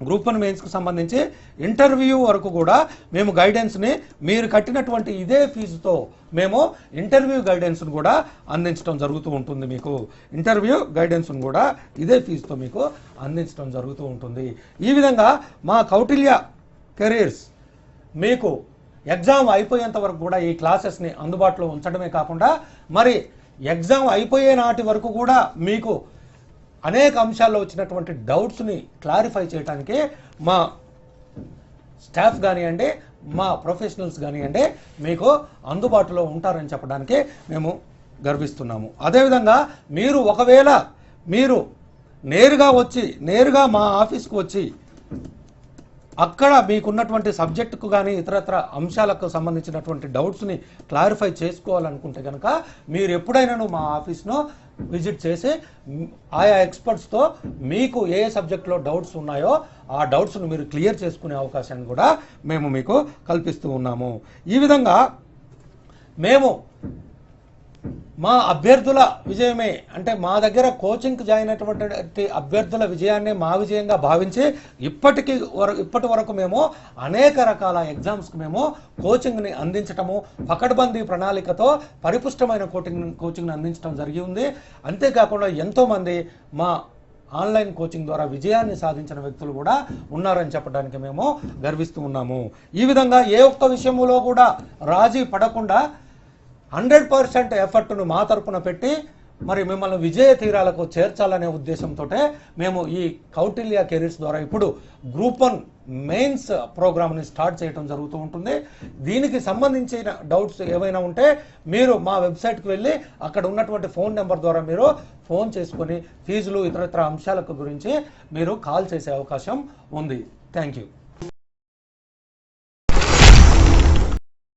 గ్రూప్ 1 మెయిన్స్కి సంబంధించి ఇంటర్వ్యూ వరకు కూడా మేము గైడెన్స్ని మీరు కట్టినటువంటి ఇదే ఫీజుతో మేము ఇంటర్వ్యూ గైడెన్స్ను కూడా అందించడం జరుగుతూ ఉంటుంది. మీకు ఇంటర్వ్యూ గైడెన్స్ను కూడా ఇదే ఫీజుతో మీకు అందించడం జరుగుతూ ఉంటుంది. ఈ విధంగా మా కౌటిల్య కెరీర్స్ మీకు ఎగ్జామ్ అయిపోయేంత వరకు కూడా ఈ క్లాసెస్ని అందుబాటులో ఉంచడమే కాకుండా మరి ఎగ్జామ్ అయిపోయే నాటి వరకు కూడా మీకు అనేక అంశాల్లో వచ్చినటువంటి డౌట్స్ని క్లారిఫై చేయడానికి మా స్టాఫ్ కానివ్వండి, మా ప్రొఫెషనల్స్ కానివ్వండి మీకు అందుబాటులో ఉంటారని చెప్పడానికి మేము గర్విస్తున్నాము. అదేవిధంగా మీరు ఒకవేళ మీరు నేరుగా మా ఆఫీస్కి వచ్చి అక్కడ మీకున్నటువంటి సబ్జెక్టుకు కానీ ఇతరత్ర అంశాలకు సంబంధించినటువంటి డౌట్స్ని క్లారిఫై చేసుకోవాలనుకుంటే కనుక మీరు ఎప్పుడైనాను మా ఆఫీస్ను విజిట్ చేసి ఆయా ఎక్స్పర్ట్స్తో మీకు ఏ సబ్జెక్ట్లో డౌట్స్ ఉన్నాయో ఆ డౌట్స్ను మీరు క్లియర్ చేసుకునే అవకాశాన్ని కూడా మేము మీకు కల్పిస్తూ ఉన్నాము. ఈ విధంగా మేము మా అభ్యర్థుల విజయమే అంటే మా దగ్గర కోచింగ్కి జాయిన్ అయినటువంటి అభ్యర్థుల విజయాన్ని మా విజయంగా భావించి ఇప్పటి వరకు మేము అనేక రకాల ఎగ్జామ్స్కి మేము కోచింగ్ని అందించటము, పకడ్బందీ ప్రణాళికతో పరిపుష్టమైన కోచింగ్ని అందించడం జరిగి ఉంది. అంతేకాకుండా ఎంతోమంది మా ఆన్లైన్ కోచింగ్ ద్వారా విజయాన్ని సాధించిన వ్యక్తులు కూడా ఉన్నారని చెప్పడానికి మేము గర్విస్తూ ఉన్నాము. ఈ విధంగా ఏ ఒక్క విషయంలో కూడా రాజీ పడకుండా 100% ఎఫర్ట్ను మా తరపున పెట్టి మరి మిమ్మల్ని విజయ తీరాలకు చేర్చాలనే ఉద్దేశంతో మేము ఈ కౌటిల్య కెరీర్స్ ద్వారా ఇప్పుడు గ్రూప్ 1 మెయిన్స్ ప్రోగ్రామ్ని స్టార్ట్ చేయడం జరుగుతూ ఉంటుంది. దీనికి సంబంధించిన డౌట్స్ ఏవైనా ఉంటే మీరు మా వెబ్సైట్కి వెళ్ళి అక్కడ ఉన్నటువంటి ఫోన్ నెంబర్ ద్వారా మీరు ఫోన్ చేసుకొని ఫీజులు ఇతరత్ర అంశాలకు గురించి మీరు కాల్ చేసే అవకాశం ఉంది. Thank you.